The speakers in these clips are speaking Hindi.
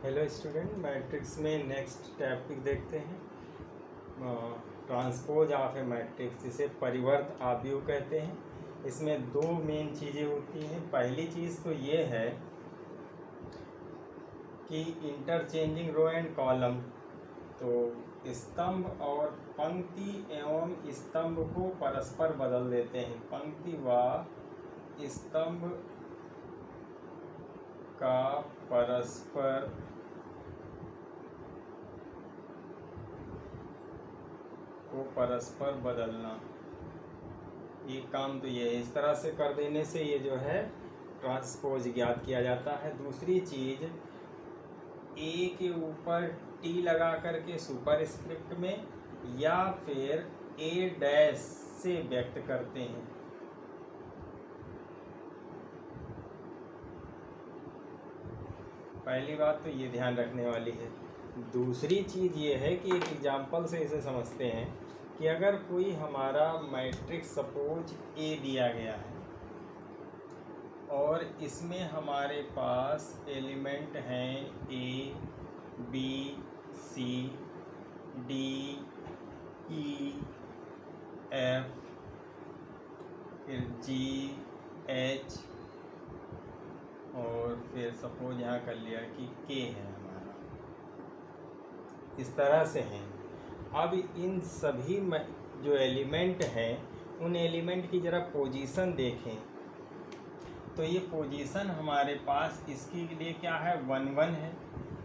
हेलो स्टूडेंट, मैट्रिक्स में नेक्स्ट टॉपिक देखते हैं ट्रांसपोज ऑफ ए मैट्रिक्स, जिसे परिवर्त आव्यूह कहते हैं। इसमें दो मेन चीज़ें होती हैं। पहली चीज़ तो ये है कि इंटरचेंजिंग रो एंड कॉलम, तो स्तंभ और पंक्ति एवं स्तंभ को परस्पर बदल देते हैं। पंक्ति व स्तंभ का परस्पर बदलना, ये काम तो ये इस तरह से कर देने से ये जो है ट्रांसपोज ज्ञात किया जाता है। दूसरी चीज़, ए के ऊपर टी लगा करके सुपर स्क्रिप्ट में या फिर ए डैश से व्यक्त करते हैं। पहली बात तो ये ध्यान रखने वाली है। दूसरी चीज़ ये है कि एक एग्जांपल से इसे समझते हैं कि अगर कोई हमारा मैट्रिक्स सपोज ए दिया गया है और इसमें हमारे पास एलिमेंट हैं ए, बी, सी, डी, ई, एफ, फिर जी, एच और फिर सपोज यहाँ कर लिया कि के है हमारा, इस तरह से हैं। अब इन सभी जो एलिमेंट हैं उन एलिमेंट की ज़रा पोजीशन देखें, तो ये पोजीशन हमारे पास इसके लिए क्या है 1 1 है,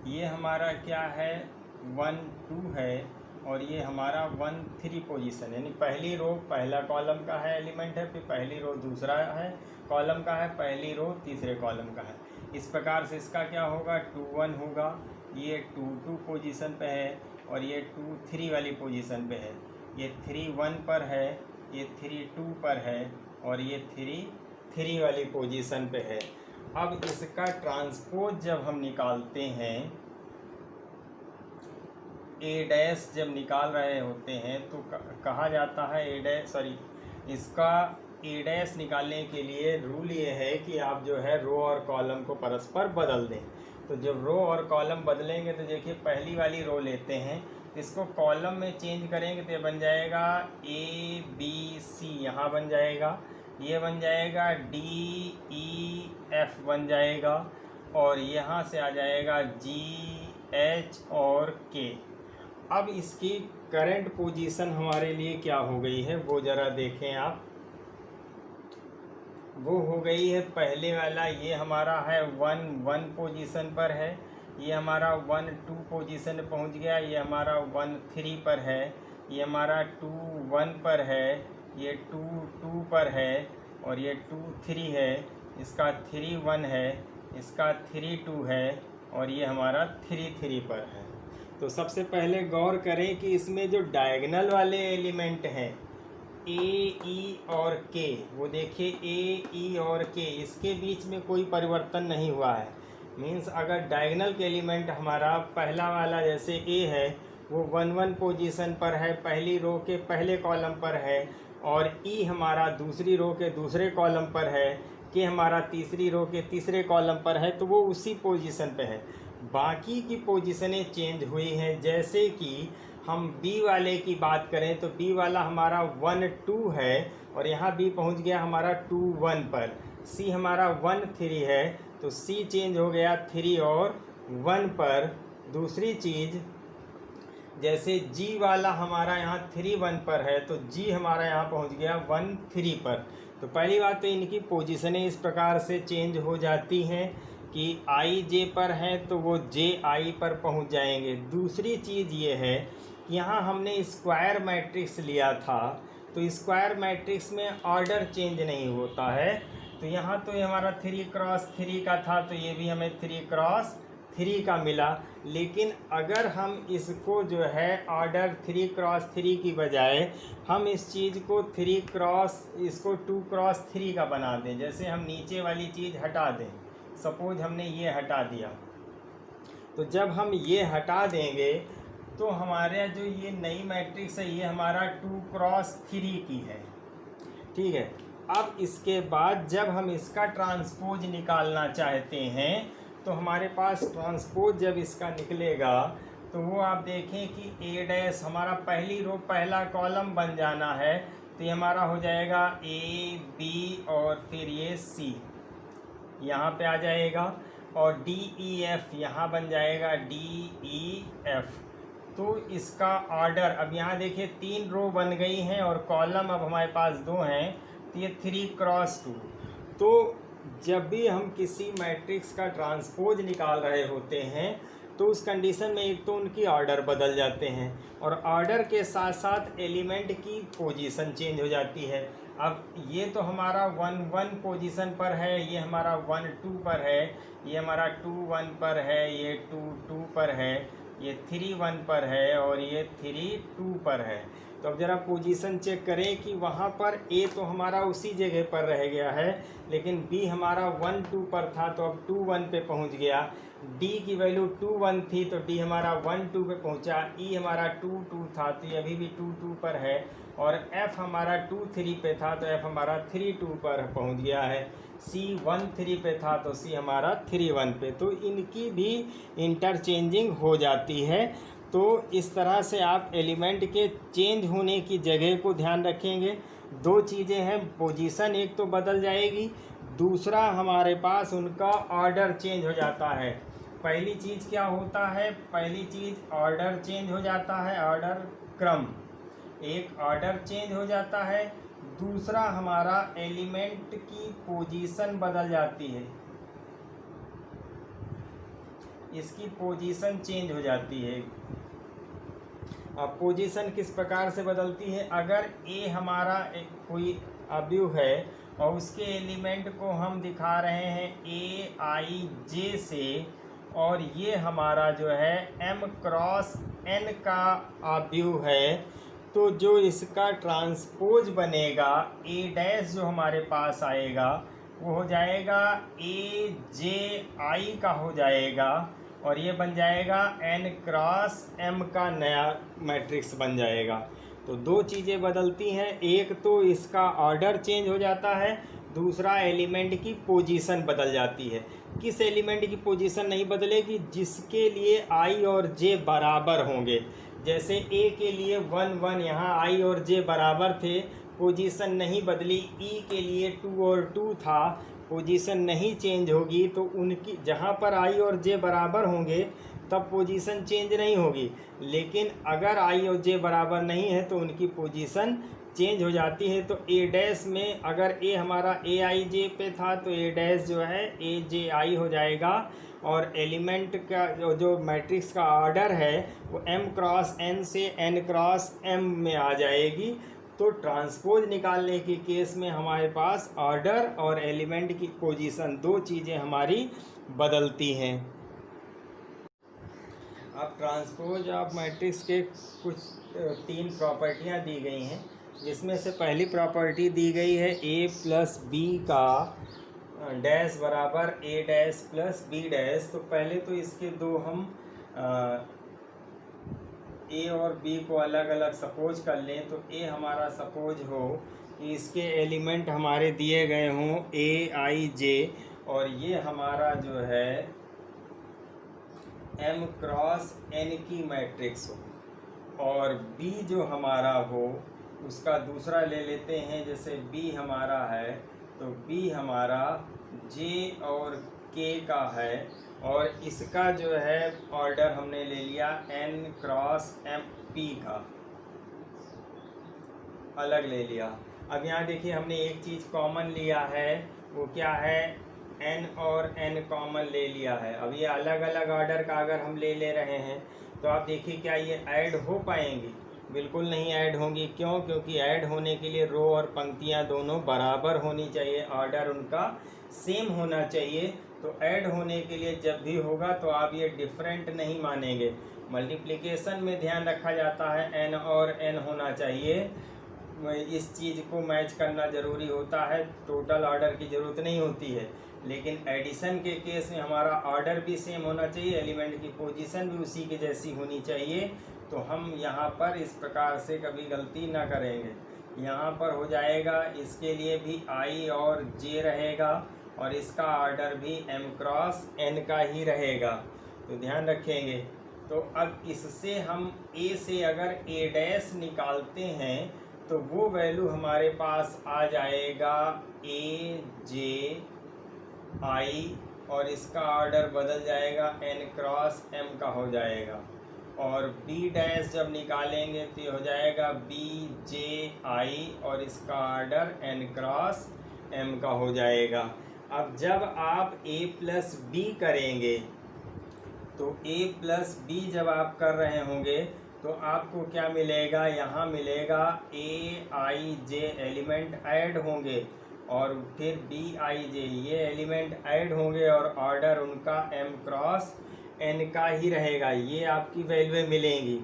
ये हमारा क्या है 1 2 है और ये हमारा 1 3 पोजीशन, यानी पहली रो पहला कॉलम का है एलिमेंट है, फिर पहली रो दूसरा है कॉलम का है, पहली रो तीसरे कॉलम का है। इस प्रकार से इसका क्या होगा 2 1 होगा, ये 2 2 पोजीशन पे है और ये 2 3 वाली पोजीशन पे है, ये 3 1 पर है, ये 3 2 पर है और ये 3 3 वाली पोजीशन पे है। अब इसका ट्रांसपोज जब हम निकालते हैं, ए डैश जब निकाल रहे होते हैं तो कहा जाता है ए डैश, इसका ए डैश निकालने के लिए रूल ये है कि आप जो है रो और कॉलम को परस्पर बदल दें। तो जब रो और कॉलम बदलेंगे तो देखिए पहली वाली रो लेते हैं, इसको कॉलम में चेंज करेंगे तो ये बन जाएगा ए बी सी, यहाँ बन जाएगा, ये बन जाएगा डी ई एफ बन जाएगा और यहाँ से आ जाएगा जी एच और के। अब इसकी करंट पोजीशन हमारे लिए क्या हो गई है वो ज़रा देखें आप। वो हो गई है पहले वाला, ये हमारा है 1 1 पोजीशन पर है, ये हमारा 1 2 पोजीशन पे पहुंच गया, ये हमारा 1 3 पर है, ये हमारा 2 1 पर है, ये 2 2 पर है और ये 2 3 है, इसका 3 1 है, इसका 3 2 है और ये हमारा 3 3 पर है। तो सबसे पहले गौर करें कि इसमें जो डायगोनल वाले एलिमेंट हैं ए ई और के, वो देखिए ए ई और के, इसके बीच में कोई परिवर्तन नहीं हुआ है। मीन्स अगर डायगोनल के एलिमेंट हमारा पहला वाला जैसे ए है वो 1 1 पोजीशन पर है, पहली रो के पहले कॉलम पर है, और ई हमारा दूसरी रो के दूसरे कॉलम पर है, के हमारा तीसरी रो के तीसरे कॉलम पर है, तो वो उसी पोजीशन पे है। बाकी की पोजीशनें चेंज हुई हैं। जैसे कि हम बी वाले की बात करें तो बी वाला हमारा 1 2 है और यहाँ बी पहुँच गया हमारा 2 1 पर। सी हमारा 1 3 है तो सी चेंज हो गया 3 और 1 पर। दूसरी चीज़, जैसे जी वाला हमारा यहाँ 3 1 पर है तो जी हमारा यहाँ पहुँच गया 1 3 पर। तो पहली बात तो इनकी पोजीशनें इस प्रकार से चेंज हो जाती हैं कि आई जे पर है तो वो जे आई पर पहुंच जाएंगे। दूसरी चीज़ ये है कि यहाँ हमने स्क्वायर मैट्रिक्स लिया था, तो स्क्वायर मैट्रिक्स में ऑर्डर चेंज नहीं होता है। तो यहाँ तो ये हमारा 3 क्रॉस 3 का था तो ये भी हमें 3 क्रॉस 3 का मिला। लेकिन अगर हम इसको जो है ऑर्डर 3 क्रॉस 3 की बजाय हम इस चीज़ को 2 क्रॉस 3 का बना दें, जैसे हम नीचे वाली चीज़ हटा दें, सपोज हमने ये हटा दिया, तो जब हम ये हटा देंगे तो हमारे जो ये नई मैट्रिक्स है ये हमारा 2 क्रॉस 3 की है, ठीक है। अब इसके बाद जब हम इसका ट्रांसपोज निकालना चाहते हैं तो हमारे पास ट्रांसपोज जब इसका निकलेगा तो वो आप देखें कि ए डैश हमारा पहली रो पहला कॉलम बन जाना है, तो ये हमारा हो जाएगा ए बी और फिर ये सी यहाँ पे आ जाएगा, और डी ई एफ यहाँ बन जाएगा डी ई एफ। तो इसका ऑर्डर अब यहाँ देखिए 3 रो बन गई हैं और कॉलम अब हमारे पास 2 हैं, तो ये 3x2। तो जब भी हम किसी मैट्रिक्स का ट्रांसपोज निकाल रहे होते हैं तो उस कंडीशन में एक तो उनकी ऑर्डर बदल जाते हैं और ऑर्डर के साथ साथ एलिमेंट की पोजीशन चेंज हो जाती है। अब ये तो हमारा 1 पोजीशन पर है, ये हमारा 1 2 पर है, ये हमारा 2 1 पर है, ये 2 2 पर है, ये 3 1 पर है और ये 3 2 पर है। तो अब ज़रा पोजीशन चेक करें कि वहाँ पर ए तो हमारा उसी जगह पर रह गया है, लेकिन बी हमारा 1 2 पर था तो अब 2 1 पे पहुँच गया। डी की वैल्यू 2 1 थी तो डी हमारा 1 2 पे पहुँचा। ई हमारा 2 2 था तो ये अभी भी 2 2 पर है, और एफ हमारा 2 3 पे था तो एफ हमारा 3 2 पर पहुँच गया है। सी 1 3 पे था तो सी हमारा 3 1 पे। तो इनकी भी इंटरचेंजिंग हो जाती है। तो इस तरह से आप एलिमेंट के चेंज होने की जगह को ध्यान रखेंगे। 2 चीज़ें हैं, पोजीशन एक तो बदल जाएगी, दूसरा हमारे पास उनका ऑर्डर चेंज हो जाता है। पहली चीज़ क्या होता है, पहली चीज़ ऑर्डर चेंज हो जाता है, ऑर्डर क्रम, एक ऑर्डर चेंज हो जाता है। दूसरा हमारा एलिमेंट की पोजीशन बदल जाती है, इसकी पोजीशन चेंज हो जाती है। अब पोजीशन किस प्रकार से बदलती है, अगर ए हमारा एक कोई अवयव है और उसके एलिमेंट को हम दिखा रहे हैं ए आई जे से, और ये हमारा जो है m क्रॉस n का अवयव है, तो जो इसका ट्रांसपोज बनेगा ए डैश जो हमारे पास आएगा वो हो जाएगा ए जे आई का हो जाएगा, और ये बन जाएगा n क्रॉस m का नया मैट्रिक्स बन जाएगा। तो 2 चीज़ें बदलती हैं, एक तो इसका ऑर्डर चेंज हो जाता है, दूसरा एलिमेंट की पोजीशन बदल जाती है। किस एलिमेंट की पोजीशन नहीं बदलेगी, जिसके लिए i और j बराबर होंगे। जैसे a के लिए 1 1 यहाँ i और j बराबर थे, पोजीशन नहीं बदली। e के लिए 2 और 2 था, पोजीशन नहीं चेंज होगी। तो उनकी जहाँ पर i और j बराबर होंगे तब पोजीशन चेंज नहीं होगी, लेकिन अगर i और j बराबर नहीं है तो उनकी पोजीशन चेंज हो जाती है। तो ए डैश में अगर ए हमारा ए आई जे पे था तो ए डैश जो है ए जे आई हो जाएगा, और एलिमेंट का जो मैट्रिक्स का ऑर्डर है वो m क्रॉस n से n क्रॉस m में आ जाएगी। तो ट्रांसपोज निकालने के केस में हमारे पास ऑर्डर और एलिमेंट की पोजीशन 2 चीज़ें हमारी बदलती हैं। अब ट्रांसपोज ऑफ मैट्रिक्स के कुछ 3 प्रॉपर्टियां दी गई हैं, जिसमें से पहली प्रॉपर्टी दी गई है a प्लस बी का डैश बराबर a dash plus B dash. तो पहले तो इसके 2 हम a और b को अलग अलग सपोज कर लें। तो a हमारा सपोज हो कि इसके एलिमेंट हमारे दिए गए हों a i j, और ये हमारा जो है m क्रॉस n की मैट्रिक्स हो, और b जो हमारा हो उसका दूसरा ले लेते हैं। जैसे b हमारा है तो b हमारा j और k का है, और इसका जो है ऑर्डर हमने ले लिया n क्रॉस m p का, अलग ले लिया। अब यहाँ देखिए हमने एक चीज़ कॉमन लिया है, वो क्या है, n और n कॉमन ले लिया है। अब ये अलग अलग ऑर्डर का अगर हम ले रहे हैं तो आप देखिए क्या ये ऐड हो पाएंगी, बिल्कुल नहीं ऐड होंगी। क्यों? क्योंकि ऐड होने के लिए रो और पंक्तियाँ दोनों बराबर होनी चाहिए, ऑर्डर उनका सेम होना चाहिए। तो ऐड होने के लिए जब भी होगा तो आप ये डिफरेंट नहीं मानेंगे। मल्टीप्लिकेशन में ध्यान रखा जाता है n और n होना चाहिए, इस चीज़ को मैच करना ज़रूरी होता है, टोटल ऑर्डर की ज़रूरत नहीं होती है। लेकिन एडिशन के केस में हमारा ऑर्डर भी सेम होना चाहिए, एलिमेंट की पोजीशन भी उसी के जैसी होनी चाहिए। तो हम यहाँ पर इस प्रकार से कभी गलती ना करेंगे। यहाँ पर हो जाएगा, इसके लिए भी i और j रहेगा, और इसका ऑर्डर भी m क्रॉस n का ही रहेगा, तो ध्यान रखेंगे। तो अब इससे हम a से अगर a डैश निकालते हैं तो वो वैल्यू हमारे पास आ जाएगा a j i, और इसका ऑर्डर बदल जाएगा n क्रॉस m का हो जाएगा। और b डैश जब निकालेंगे तो ये हो जाएगा b j i, और इसका ऑर्डर n क्रॉस m का हो जाएगा। अब जब आप a प्लस b करेंगे तो a प्लस b जब आप कर रहे होंगे तो आपको क्या मिलेगा, यहाँ मिलेगा a i j element add होंगे और फिर b i j ये एलिमेंट ऐड होंगे और ऑर्डर उनका m क्रॉस n का ही रहेगा, ये आपकी वैल्यू मिलेंगी।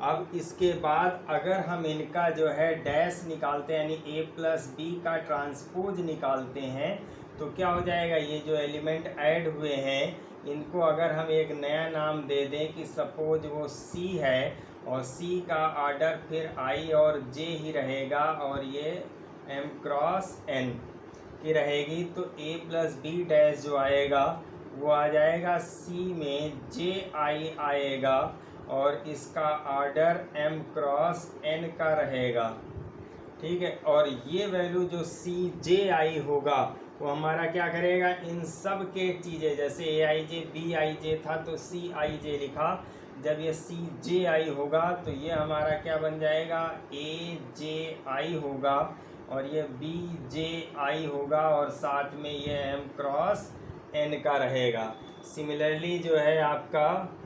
अब इसके बाद अगर हम इनका जो है डैश निकालते हैं यानी a प्लस बी का ट्रांसपोज निकालते हैं तो क्या हो जाएगा, ये जो एलिमेंट ऐड हुए हैं इनको अगर हम एक नया नाम दे दें कि सपोज वो c है और c का ऑर्डर फिर i और j ही रहेगा और ये m क्रॉस n की रहेगी, तो a प्लस बी डैश जो आएगा वो आ जाएगा c में j i आएगा और इसका ऑर्डर m क्रॉस n का रहेगा, ठीक है। और ये वैल्यू जो c j i होगा वो हमारा क्या करेगा, इन सब के चीज़ें जैसे a i j b i j था तो c i j लिखा, जब ये c j i होगा तो ये हमारा क्या बन जाएगा, a j i होगा और ये b j i होगा और साथ में ये m क्रॉस n का रहेगा। सिमिलरली जो है आपका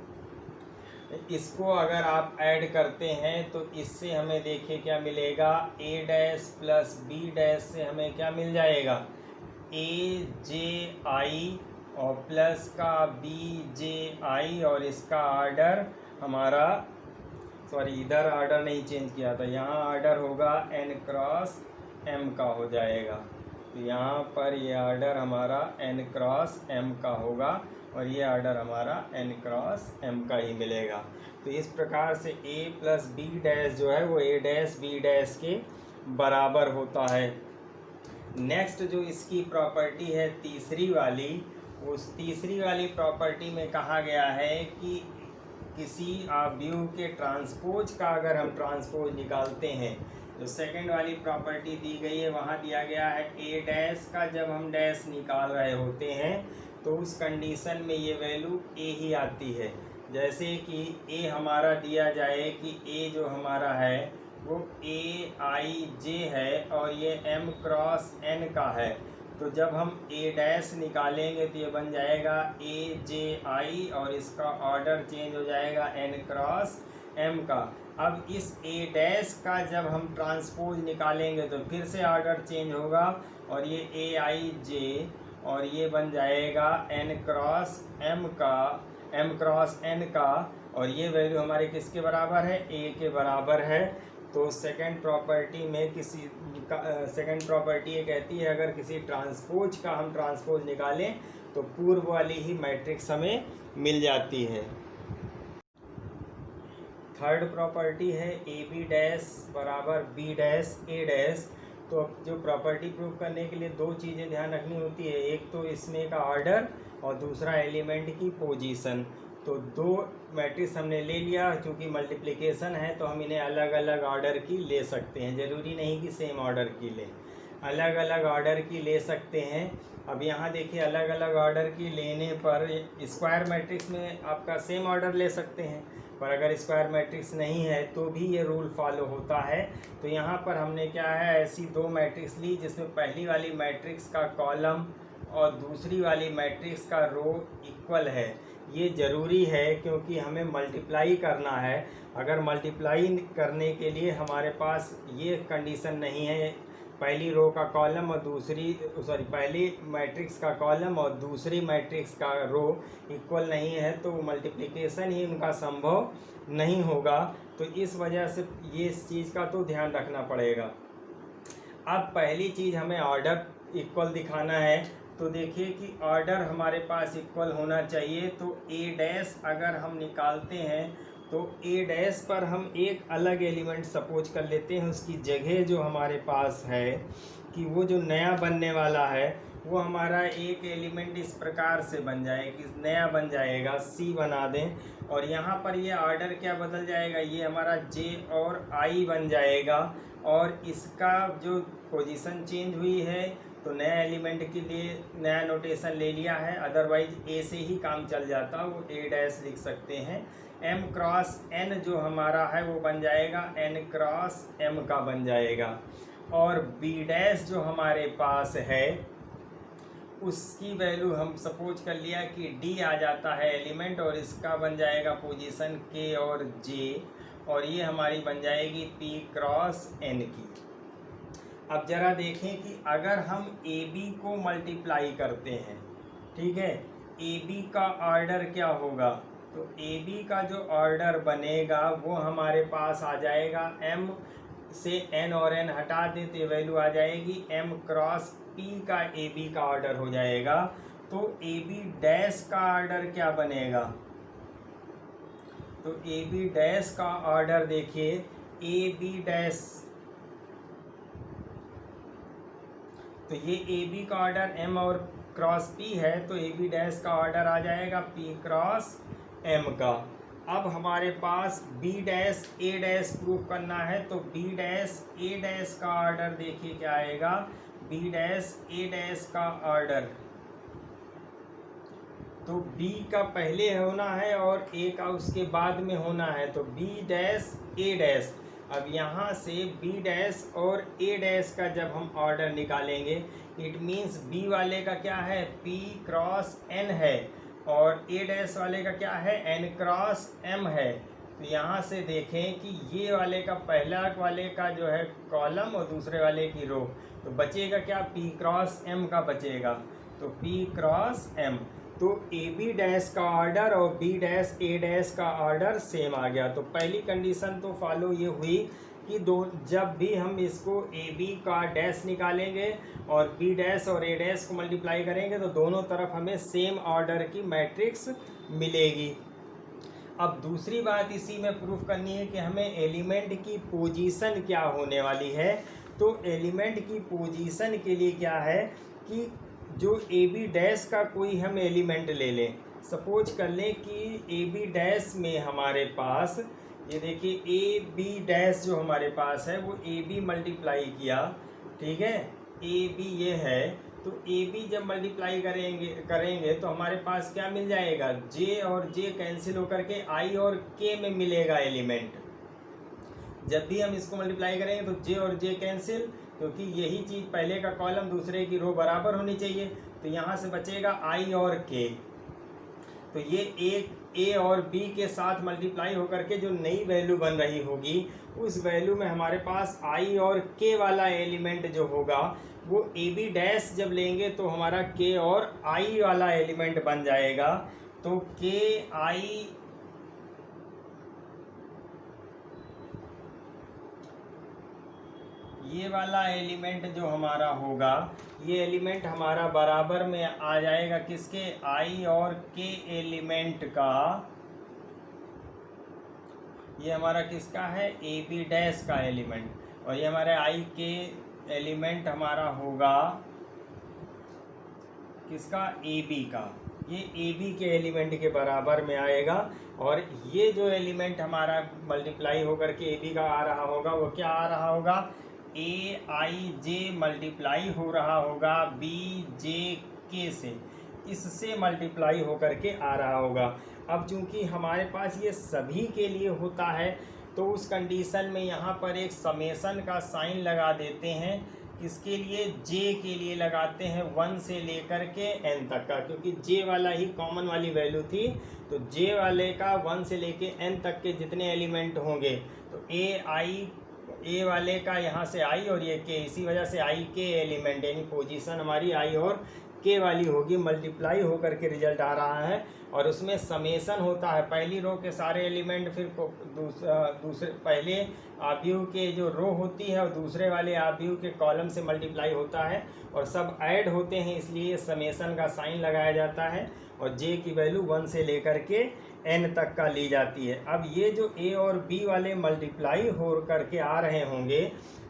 इसको अगर आप ऐड करते हैं तो इससे हमें देखिए क्या मिलेगा, a dash plus b dash से हमें क्या मिल जाएगा, a j i और प्लस का b j i और इसका ऑर्डर हमारा, सॉरी इधर ऑर्डर नहीं चेंज किया था, यहाँ ऑर्डर होगा n क्रॉस m का हो जाएगा, तो यहाँ पर ये ऑर्डर हमारा n क्रॉस m का होगा और ये ऑर्डर हमारा n क्रॉस m का ही मिलेगा। तो इस प्रकार से a प्लस बी डैश जो है वो a डैश b डैश के बराबर होता है। नेक्स्ट जो इसकी प्रॉपर्टी है तीसरी वाली, उस तीसरी वाली प्रॉपर्टी में कहा गया है कि किसी ऑब्जेक्ट के ट्रांसपोज का अगर हम ट्रांसपोज निकालते हैं, जो सेकंड वाली प्रॉपर्टी दी गई है वहाँ दिया गया है a डैश का जब हम डैश निकाल रहे होते हैं तो उस कंडीशन में ये वैल्यू a ही आती है। जैसे कि a हमारा दिया जाए कि a जो हमारा है वो a i j है और ये m क्रॉस n का है, तो जब हम a डैश निकालेंगे तो ये बन जाएगा a j i और इसका ऑर्डर चेंज हो जाएगा n क्रॉस m का। अब इस a डैश का जब हम ट्रांसपोज निकालेंगे तो फिर से ऑर्डर चेंज होगा और ये a i j और ये बन जाएगा n क्रॉस m का, m क्रॉस n का, और ये वैल्यू हमारे किसके बराबर है, a के बराबर है। तो सेकंड प्रॉपर्टी में सेकंड प्रॉपर्टी ये कहती है अगर किसी ट्रांसपोज का हम ट्रांसपोज निकालें तो पूर्व वाली ही मैट्रिक्स हमें मिल जाती है। थर्ड प्रॉपर्टी है ए बी डैश बराबर बी डैश ए डैश। तो अब जो प्रॉपर्टी प्रूव करने के लिए दो चीज़ें ध्यान रखनी होती है, एक तो इसमें का ऑर्डर और दूसरा एलिमेंट की पोजीशन। तो दो मैट्रिक्स हमने ले लिया, क्योंकि मल्टीप्लिकेशन है तो हम इन्हें अलग अलग ऑर्डर की ले सकते हैं, ज़रूरी नहीं कि सेम ऑर्डर की लें, अलग अलग ऑर्डर की ले सकते हैं। अब यहाँ देखिए अलग अलग ऑर्डर की लेने पर स्क्वायर मैट्रिक्स में आपका सेम ऑर्डर ले सकते हैं, पर अगर स्क्वायर मैट्रिक्स नहीं है तो भी ये रूल फॉलो होता है। तो यहाँ पर हमने क्या है, ऐसी दो मैट्रिक्स ली जिसमें पहली वाली मैट्रिक्स का कॉलम और दूसरी वाली मैट्रिक्स का रो इक्वल है। ये ज़रूरी है क्योंकि हमें मल्टीप्लाई करना है। अगर मल्टीप्लाई करने के लिए हमारे पास ये कंडीशन नहीं है, पहली रो का कॉलम और पहली मैट्रिक्स का कॉलम और दूसरी मैट्रिक्स का रो इक्वल नहीं है, तो मल्टीप्लिकेशन ही उनका संभव नहीं होगा। तो इस वजह से ये इस चीज़ का तो ध्यान रखना पड़ेगा। अब पहली चीज़ हमें ऑर्डर इक्वल दिखाना है, तो देखिए कि ऑर्डर हमारे पास इक्वल होना चाहिए। तो ए डैश अगर हम निकालते हैं तो ए डैश पर हम एक अलग एलिमेंट सपोज कर लेते हैं, उसकी जगह जो हमारे पास है कि वो जो नया बनने वाला है वो हमारा एक एलिमेंट इस प्रकार से बन जाएगा, नया बन जाएगा, सी बना दें। और यहाँ पर ये ऑर्डर क्या बदल जाएगा, ये हमारा जे और आई बन जाएगा। और इसका जो पोजीशन चेंज हुई है तो नया एलिमेंट के लिए नया नोटेशन ले लिया है, अदरवाइज ए से ही काम चल जाता, वो ए डैश लिख सकते हैं। एम क्रॉस एन जो हमारा है वो बन जाएगा एन क्रॉस एम का बन जाएगा। और बी डैश जो हमारे पास है उसकी वैल्यू हम सपोज कर लिया कि डी आ जाता है एलिमेंट, और इसका बन जाएगा पोजीशन के और जे, और ये हमारी बन जाएगी पी क्रॉस एन की। अब जरा देखें कि अगर हम ए बी को मल्टीप्लाई करते हैं, ठीक है, ए बी का ऑर्डर क्या होगा, तो ए बी का जो ऑर्डर बनेगा वो हमारे पास आ जाएगा एम से एन और एन हटा दें तो वैल्यू आ जाएगी एम क्रॉस पी का ए बी का ऑर्डर हो जाएगा। तो ए बी डैश का ऑर्डर क्या बनेगा, तो ए बी डैश का ऑर्डर देखिए, ए बी डैश, तो ये ए बी का ऑर्डर एम और क्रॉस पी है, तो ए बी डैश का ऑर्डर आ जाएगा पी क्रॉस एम का। अब हमारे पास B dash A dash proof करना है, तो बी डैश ए डैश का ऑर्डर देखिए क्या आएगा, बी डैश ए डैश का ऑर्डर, तो बी का पहले होना है और ए का उसके बाद में होना है, तो बी डैश ए डैश। अब यहाँ से बी डैश और ए डैश का जब हम ऑर्डर निकालेंगे, इट मीन्स बी वाले का क्या है, पी क्रॉस एन है, और ए डैश वाले का क्या है, एन क्रॉस एम है। तो यहाँ से देखें कि ये वाले का पहला वाले का जो है कॉलम और दूसरे वाले की रो, तो बचेगा क्या, पी क्रॉस एम का बचेगा, तो पी क्रॉस एम। तो ए बी डैश का ऑर्डर और बी डैश ए डैश का ऑर्डर सेम आ गया। तो पहली कंडीशन तो फॉलो ये हुई कि जब भी हम इसको ए बी का डैश निकालेंगे और बी डैश और ए डैश को मल्टीप्लाई करेंगे तो दोनों तरफ हमें सेम ऑर्डर की मैट्रिक्स मिलेगी। अब दूसरी बात इसी में प्रूफ करनी है कि हमें एलिमेंट की पोजीशन क्या होने वाली है। तो एलिमेंट की पोजीशन के लिए क्या है कि जो ए बी डैश का कोई हम एलिमेंट ले लें, सपोज कर लें कि ए बी डैश में हमारे पास, ये देखिए ए बी डैश जो हमारे पास है वो ए बी मल्टीप्लाई किया, ठीक है, ए बी ये है, तो ए बी जब मल्टीप्लाई करेंगे तो हमारे पास क्या मिल जाएगा, जे और जे कैंसिल होकर के आई और के में मिलेगा एलिमेंट। जब भी हम इसको मल्टीप्लाई करेंगे तो जे और जे कैंसिल, क्योंकि यही चीज़ पहले का कॉलम दूसरे की रो बराबर होनी चाहिए, तो यहाँ से बचेगा आई और के। तो ये एक ए और बी के साथ मल्टीप्लाई होकर के जो नई वैल्यू बन रही होगी उस वैल्यू में हमारे पास आई और के वाला एलिमेंट जो होगा वो ए बी डैश जब लेंगे तो हमारा के और आई वाला एलिमेंट बन जाएगा। तो के आई ये वाला एलिमेंट जो हमारा होगा, ये एलिमेंट हमारा बराबर में आ जाएगा किसके, आई और के एलिमेंट का। ये हमारा किसका है, ए बी डैश का एलिमेंट, और ये हमारे आई के एलिमेंट हमारा होगा किसका, ए बी का। ये ए बी के एलिमेंट के बराबर में आएगा, और ये जो एलिमेंट हमारा मल्टीप्लाई होकर के ए बी का आ रहा होगा वो क्या आ रहा होगा, ए आई जे मल्टीप्लाई हो रहा होगा बी जे के से, इससे मल्टीप्लाई होकर के आ रहा होगा। अब चूंकि हमारे पास ये सभी के लिए होता है तो उस कंडीशन में यहाँ पर एक समेशन का साइन लगा देते हैं, किसके लिए, जे के लिए लगाते हैं 1 से लेकर के n तक का, क्योंकि जे वाला ही कॉमन वाली वैल्यू थी, तो जे वाले का 1 से लेके n तक के जितने एलिमेंट होंगे तो ए वाले का यहाँ से आई और ये के, इसी वजह से आई के एलिमेंट यानी पोजीशन हमारी आई और के वाली होगी, मल्टीप्लाई होकर के रिजल्ट आ रहा है, और उसमें समेशन होता है, पहली रो के सारे एलिमेंट फिर दूसरे पहले आव्यूह के जो रो होती है और दूसरे वाले आव्यूह के कॉलम से मल्टीप्लाई होता है और सब ऐड होते हैं, इसलिए समेशन का साइन लगाया जाता है और जे की वैल्यू 1 से लेकर के n तक का ली जाती है। अब ये जो ए और बी वाले मल्टीप्लाई हो करके आ रहे होंगे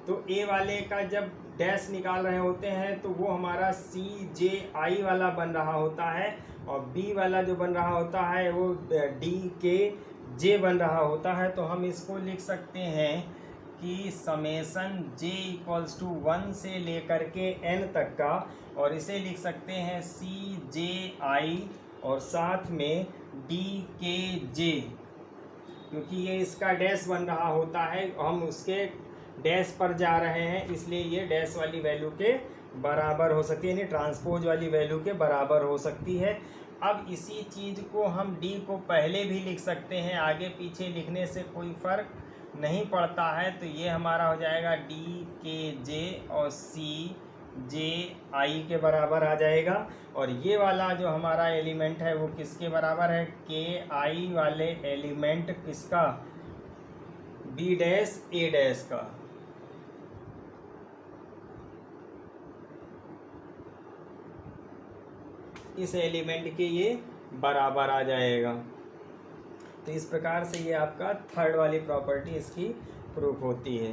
तो ए वाले का जब डैश निकाल रहे होते हैं तो वो हमारा सी जे आई वाला बन रहा होता है, और बी वाला जो बन रहा होता है वो डी के जे बन रहा होता है। तो हम इसको लिख सकते हैं कि समेसन जे इक्वल्स टू 1 से लेकर के n तक का, और इसे लिख सकते हैं सी जे आई और साथ में डी के जे, क्योंकि ये इसका डैश बन रहा होता है, हम उसके डैश पर जा रहे हैं, इसलिए ये डैश वाली वैल्यू के बराबर हो सकती है, यानी ट्रांसपोज वाली वैल्यू के बराबर हो सकती है। अब इसी चीज़ को हम डी को पहले भी लिख सकते हैं, आगे पीछे लिखने से कोई फ़र्क नहीं पड़ता है। तो ये हमारा हो जाएगा डी के जे और सी जे आई के बराबर आ जाएगा। और ये वाला जो हमारा एलिमेंट है वो किसके बराबर है, के आई वाले एलिमेंट किसका, बी डैश ए डैश का। इस एलिमेंट के ये बराबर आ जाएगा। तो इस प्रकार से ये आपका थर्ड वाली प्रॉपर्टी इसकी प्रूफ होती है।